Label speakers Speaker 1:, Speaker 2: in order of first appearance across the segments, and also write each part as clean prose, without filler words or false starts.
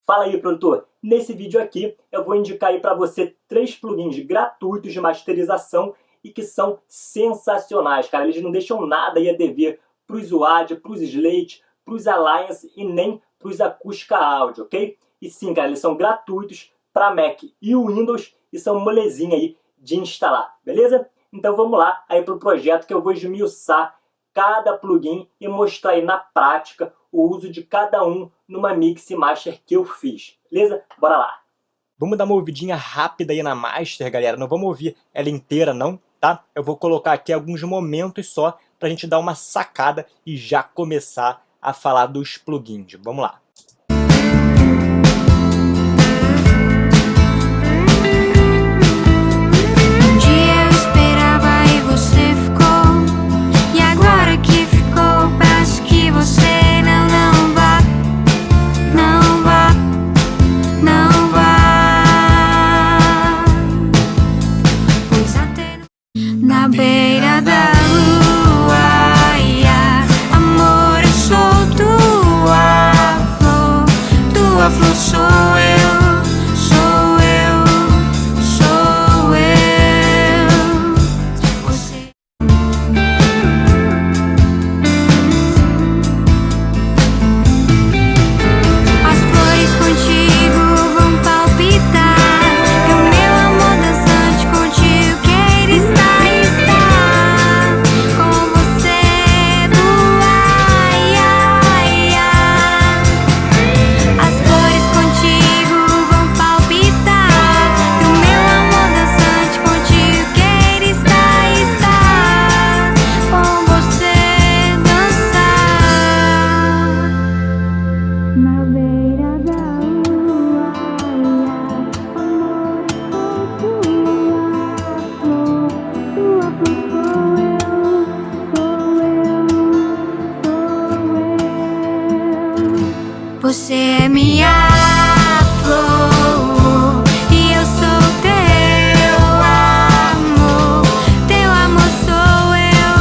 Speaker 1: Fala aí, produtor! Nesse vídeo aqui eu vou indicar aí para você 3 plugins gratuitos de masterização e que são sensacionais, cara. Eles não deixam nada aí a dever para os UAD, para os Slate, para os Alliance e nem para os Acústica Audio, ok? E sim, cara, eles são gratuitos para Mac e Windows e são molezinha aí de instalar, beleza? Então vamos lá aí para o projeto que eu vou esmiuçar cada plugin e mostrar aí na prática o uso de cada um numa mix e master que eu fiz, beleza? Bora lá! Vamos dar uma ouvidinha rápida aí na master, galera. Não vamos ouvir ela inteira não, tá? Eu vou colocar aqui alguns momentos só pra gente dar uma sacada e já começar a falar dos plugins. Vamos lá!
Speaker 2: Na beira da lua, ia, amor, eu sou tua flor sou eu, sou eu, sou eu. Você... As flores contigo vão palpitar, e o meu amor dançante contigo quer estar. Você é minha flor e eu sou teu amor sou eu,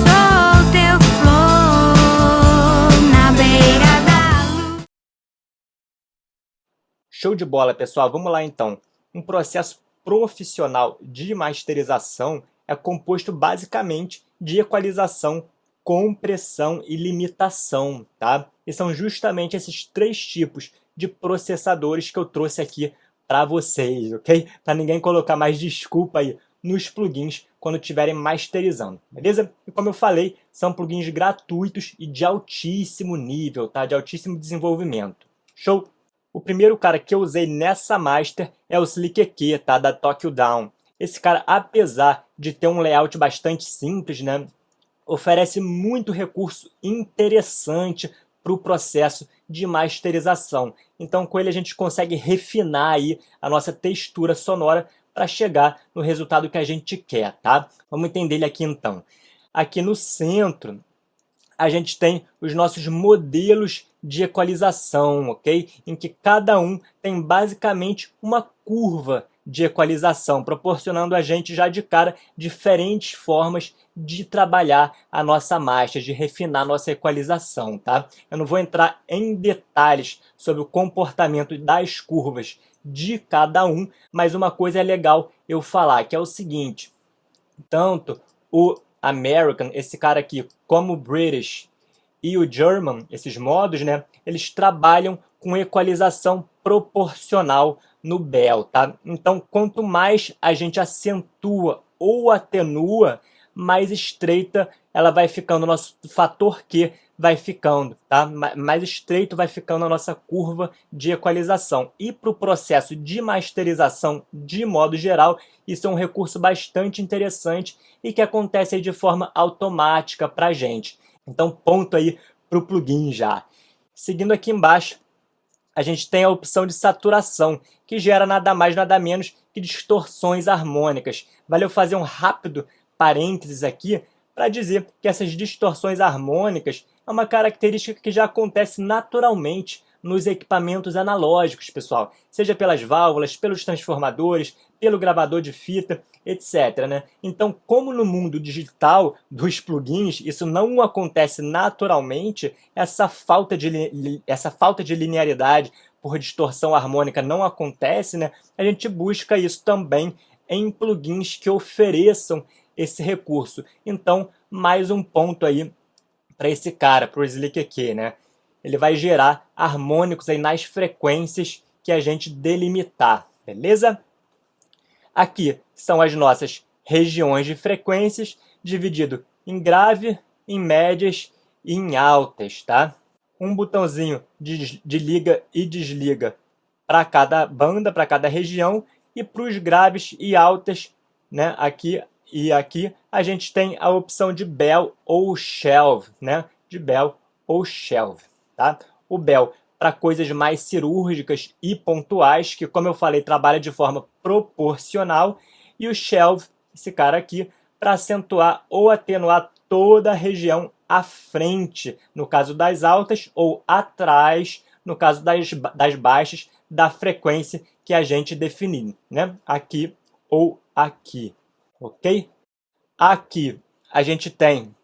Speaker 2: sou teu flor na beira da lua.
Speaker 1: Show de bola, pessoal! Vamos lá então. Um processo profissional de masterização é composto basicamente de equalização, compressão e limitação, tá? E são justamente esses 3 tipos de processadores que eu trouxe aqui para vocês, ok? Para ninguém colocar mais desculpa aí nos plugins quando estiverem masterizando, beleza? E como eu falei, são plugins gratuitos e de altíssimo nível, tá? De altíssimo desenvolvimento. Show? O primeiro cara que eu usei nessa master é o Slick, tá? Da Tokyo Down. Esse cara, apesar de ter um layout bastante simples, né? Oferece muito recurso interessante para o processo de masterização. Então com ele a gente consegue refinar aí a nossa textura sonora para chegar no resultado que a gente quer, tá? Vamos entender ele aqui então. Aqui no centro a gente tem os nossos modelos de equalização, ok? Em que cada um tem basicamente uma curva de equalização, proporcionando a gente já de cara diferentes formas de trabalhar a nossa master, de refinar a nossa equalização, tá? Eu não vou entrar em detalhes sobre o comportamento das curvas de cada um, mas uma coisa é legal eu falar, que é o seguinte, tanto o American, esse cara aqui, como o British e o German, esses modos, né, eles trabalham com equalização proporcional no bell, tá? Então, quanto mais a gente acentua ou atenua, mais estreita ela vai ficando, o nosso fator Q vai ficando, tá? Mais estreito vai ficando a nossa curva de equalização. E para o processo de masterização, de modo geral, isso é um recurso bastante interessante e que acontece aí de forma automática para a gente. Então, ponto aí para o plugin já. Seguindo aqui embaixo, a gente tem a opção de saturação, que gera nada mais, nada menos que distorções harmônicas. Valeu fazer um rápido parênteses aqui para dizer que essas distorções harmônicas é uma característica que já acontece naturalmente nos equipamentos analógicos, pessoal. Seja pelas válvulas, pelos transformadores, pelo gravador de fita, etc, né? Então, como no mundo digital dos plugins isso não acontece naturalmente, essa falta de linearidade por distorção harmônica não acontece, né? A gente busca isso também em plugins que ofereçam esse recurso. Então, mais um ponto aí para esse cara, para o Slick aqui, né? Ele vai gerar harmônicos aí nas frequências que a gente delimitar, beleza? Aqui são as nossas regiões de frequências, dividido em grave, em médias e em altas, tá? Um botãozinho de liga e desliga para cada banda, para cada região, e para os graves e altas, né? Aqui e aqui a gente tem a opção de bell ou shelve, né? De bell ou shelve, tá? O bell para coisas mais cirúrgicas e pontuais, que, como eu falei, trabalha de forma proporcional, e o shelve, esse cara aqui, para acentuar ou atenuar toda a região à frente, no caso das altas, ou atrás, no caso das baixas, da frequência que a gente definir, né? Aqui ou aqui, ok? Aqui a gente tem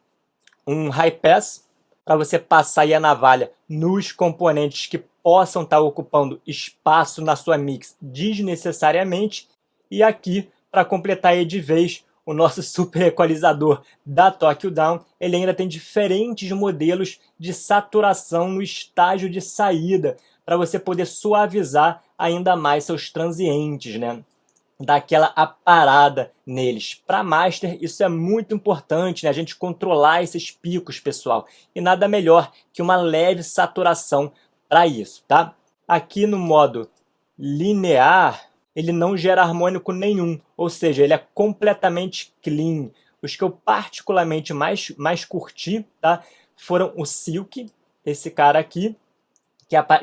Speaker 1: um high pass, para você passar aí a navalha nos componentes que possam estar ocupando espaço na sua mix desnecessariamente. E aqui, para completar aí de vez, o nosso super equalizador da Tokyo Down, ele ainda tem diferentes modelos de saturação no estágio de saída, para você poder suavizar ainda mais seus transientes, né? Dar aquela aparada neles. Para master, isso é muito importante, né? A gente controlar esses picos, pessoal. E nada melhor que uma leve saturação para isso, tá? Aqui no modo linear, ele não gera harmônico nenhum, ou seja, ele é completamente clean. Os que eu particularmente mais curti, tá? Foram o Silk, esse cara aqui,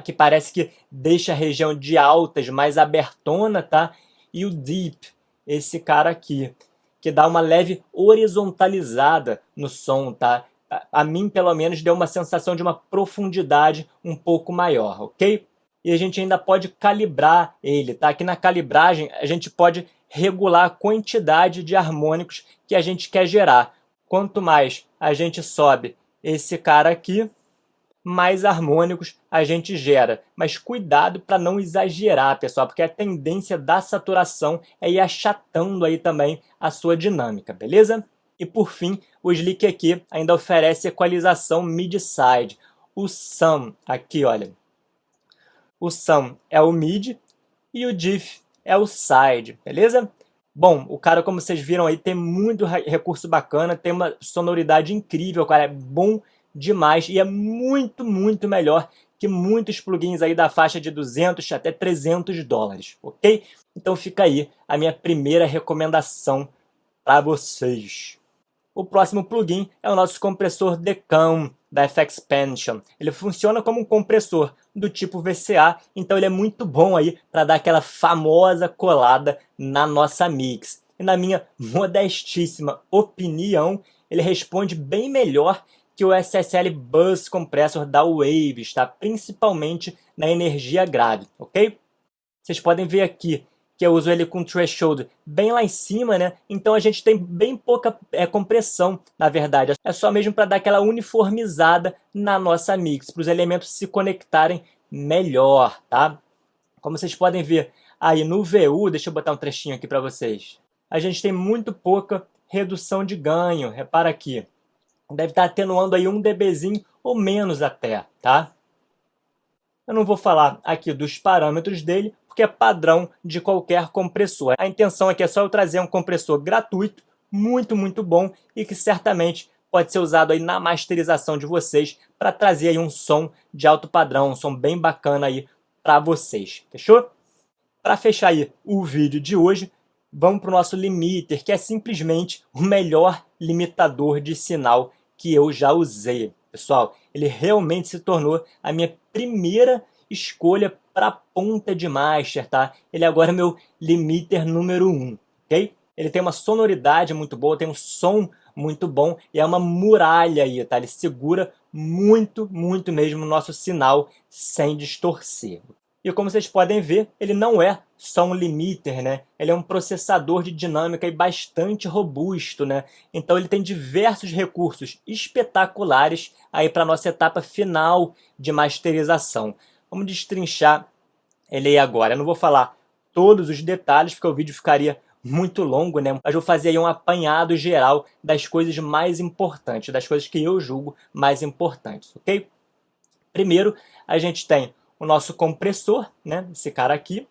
Speaker 1: que parece que deixa a região de altas mais abertona, tá? E o Deep, esse cara aqui, que dá uma leve horizontalizada no som, tá? A mim, pelo menos, deu uma sensação de uma profundidade um pouco maior, ok? E a gente ainda pode calibrar ele, tá? Aqui na calibragem, a gente pode regular a quantidade de harmônicos que a gente quer gerar. Quanto mais a gente sobe esse cara aqui, mais harmônicos a gente gera. Mas cuidado para não exagerar, pessoal, porque a tendência da saturação é ir achatando aí também a sua dinâmica, beleza? E por fim, o Slick aqui ainda oferece equalização mid-side. O Sum aqui, olha. O Sum é o mid e o Diff é o side, beleza? Bom, o cara, como vocês viram aí, tem muito recurso bacana, tem uma sonoridade incrível, cara, é bom demais e é muito, muito melhor que muitos plugins aí da faixa de 200 até 300 dólares, ok? Então fica aí a minha primeira recomendação para vocês. O próximo plugin é o nosso compressor Decam da FXpansion. Ele funciona como um compressor do tipo VCA, então ele é muito bom aí para dar aquela famosa colada na nossa mix. E na minha modestíssima opinião, ele responde bem melhor que o SSL Bus Compressor da Waves, tá? Principalmente na energia grave, ok? Vocês podem ver aqui que eu uso ele com threshold bem lá em cima, né? Então a gente tem bem pouca compressão, na verdade. É só mesmo para dar aquela uniformizada na nossa mix, para os elementos se conectarem melhor, tá? Como vocês podem ver aí no VU, deixa eu botar um trechinho aqui para vocês. A gente tem muito pouca redução de ganho, repara aqui. Deve estar atenuando aí 1 dBzinho ou menos até, tá? Eu não vou falar aqui dos parâmetros dele, porque é padrão de qualquer compressor. A intenção aqui é só eu trazer um compressor gratuito, muito, muito bom, e que certamente pode ser usado aí na masterização de vocês para trazer aí um som de alto padrão, um som bem bacana aí para vocês, fechou? Para fechar aí o vídeo de hoje, vamos para o nosso limiter, que é simplesmente o melhor limitador de sinal que eu já usei. Pessoal, ele realmente se tornou a minha primeira escolha para ponta de master, tá? Ele agora é meu limiter número 1, ok? Ele tem uma sonoridade muito boa, tem um som muito bom e é uma muralha aí, tá? Ele segura muito mesmo o nosso sinal sem distorcer. E como vocês podem ver, ele não é só um limiter, né? Ele é um processador de dinâmica e bastante robusto, né? Então ele tem diversos recursos espetaculares aí para a nossa etapa final de masterização. Vamos destrinchar ele aí agora. Eu não vou falar todos os detalhes, porque o vídeo ficaria muito longo, né? Mas vou fazer aí um apanhado geral das coisas mais importantes, das coisas que eu julgo mais importantes, ok? Primeiro, a gente tem o nosso compressor, né? Esse cara aqui,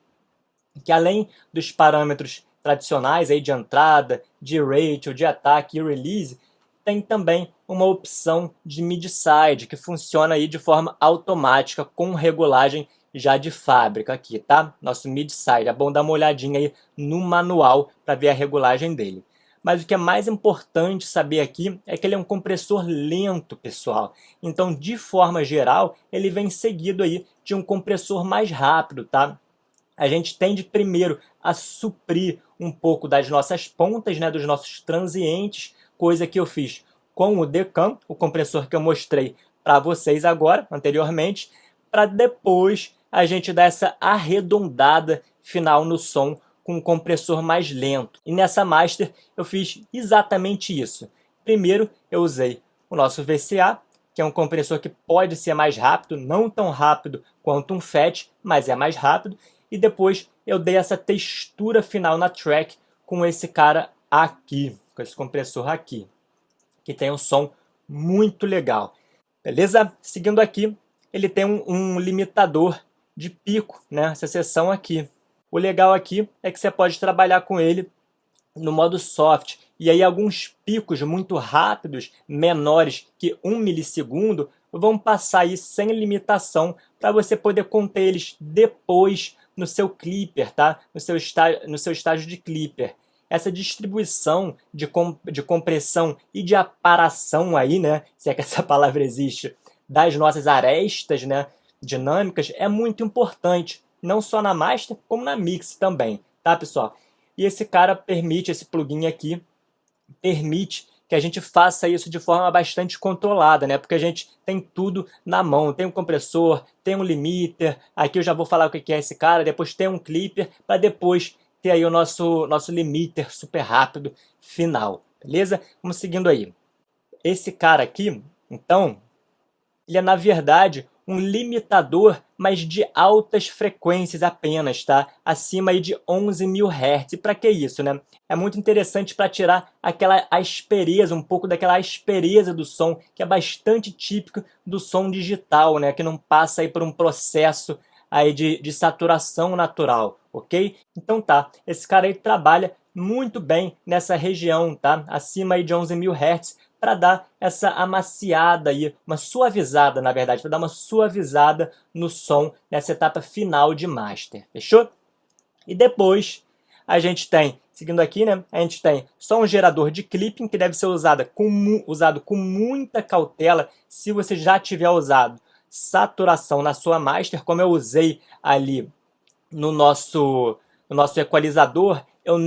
Speaker 1: que além dos parâmetros tradicionais aí de entrada, de ratio, de ataque e release, tem também uma opção de mid-side, que funciona aí de forma automática com regulagem já de fábrica aqui, tá? Nosso mid-side, é bom dar uma olhadinha aí no manual para ver a regulagem dele. Mas o que é mais importante saber aqui é que ele é um compressor lento, pessoal. Então, de forma geral, ele vem seguido aí de um compressor mais rápido, tá? A gente tende primeiro a suprir um pouco das nossas pontas, né, dos nossos transientes, coisa que eu fiz com o Decam, o compressor que eu mostrei para vocês agora, anteriormente, para depois a gente dar essa arredondada final no som com um compressor mais lento. E nessa master eu fiz exatamente isso. Primeiro eu usei o nosso VCA, que é um compressor que pode ser mais rápido, não tão rápido quanto um FET, mas é mais rápido. E depois eu dei essa textura final na track com esse cara aqui, com esse compressor aqui, que tem um som muito legal. Beleza? Seguindo aqui, ele tem um limitador de pico, né? Essa seção aqui. O legal aqui é que você pode trabalhar com ele no modo soft. E aí alguns picos muito rápidos, menores que 1 milissegundo, vão passar aí sem limitação para você poder conter eles depois no seu clipper, tá? No seu estágio de clipper. Essa distribuição de compressão e de aparação aí, né? Se é que essa palavra existe, das nossas arestas, né, dinâmicas, é muito importante. Não só na master, como na mix também, tá, pessoal? E esse cara permite, esse plugin aqui, permite que a gente faça isso de forma bastante controlada, né? Porque a gente tem tudo na mão. Tem um compressor, tem um limiter. Aqui eu já vou falar o que é esse cara. Depois tem um clipper, para depois ter aí o nosso limiter super rápido final. Beleza? Vamos seguindo aí. Esse cara aqui, então, ele é na verdade um limitador, mas de altas frequências apenas, tá? Acima aí de 11.000 Hz. Para que isso, né? É muito interessante para tirar aquela aspereza, um pouco daquela aspereza do som, que é bastante típico do som digital, né? Que não passa aí por um processo aí de saturação natural, ok? Então tá, esse cara aí trabalha muito bem nessa região, tá? Acima aí de 11.000 Hz, para dar essa amaciada aí, uma suavizada, na verdade, para dar uma suavizada no som nessa etapa final de master, fechou? E depois a gente tem, seguindo aqui, né, a gente tem só um gerador de clipping que deve ser usado com muita cautela se você já tiver usado saturação na sua master, como eu usei ali no nosso equalizador, eu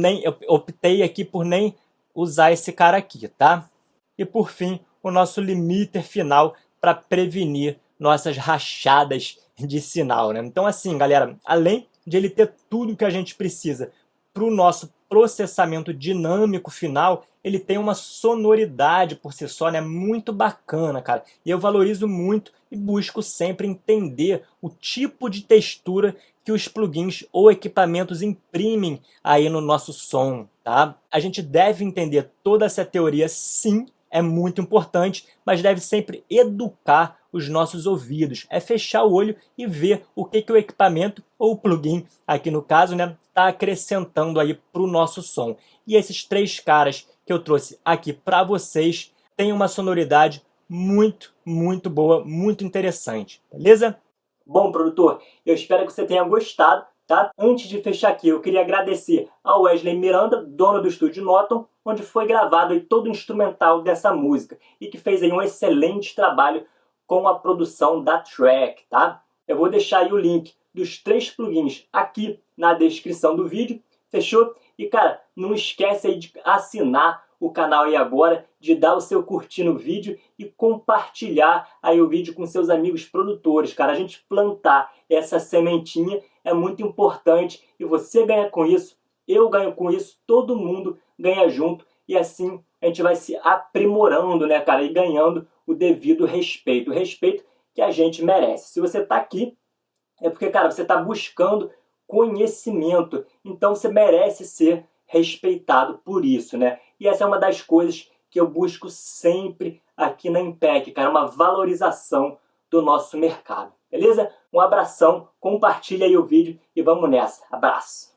Speaker 1: optei aqui por nem usar esse cara aqui, tá? E por fim, o nosso limiter final para prevenir nossas rachadas de sinal, né? Então assim, galera, além de ele ter tudo que a gente precisa para o nosso processamento dinâmico final, ele tem uma sonoridade por si só, né? Muito bacana, cara. E eu valorizo muito e busco sempre entender o tipo de textura que os plugins ou equipamentos imprimem aí no nosso som, tá? A gente deve entender toda essa teoria, sim, é muito importante, mas deve sempre educar os nossos ouvidos. É fechar o olho e ver o que o equipamento, ou o plugin, aqui no caso, né, está acrescentando aí para o nosso som. E esses três caras que eu trouxe aqui para vocês têm uma sonoridade muito boa, muito interessante, beleza? Bom, produtor, eu espero que você tenha gostado, tá? Antes de fechar aqui, eu queria agradecer ao Wesley Miranda, dono do estúdio Noton, onde foi gravado aí todo o instrumental dessa música e que fez aí um excelente trabalho com a produção da track, tá? Eu vou deixar aí o link dos 3 plugins aqui na descrição do vídeo, fechou? E cara, não esquece aí de assinar o canal aí agora, de dar o seu curtir no vídeo e compartilhar aí o vídeo com seus amigos produtores, cara. A gente plantar essa sementinha é muito importante e você ganha com isso, eu ganho com isso, todo mundo ganha junto e assim a gente vai se aprimorando, né, cara, e ganhando o devido respeito, o respeito que a gente merece. Se você tá aqui, é porque, cara, você tá buscando conhecimento, então você merece ser respeitado por isso, né? E essa é uma das coisas que eu busco sempre aqui na Impec, cara, uma valorização do nosso mercado, beleza? Um abração, compartilha aí o vídeo e vamos nessa. Abraço!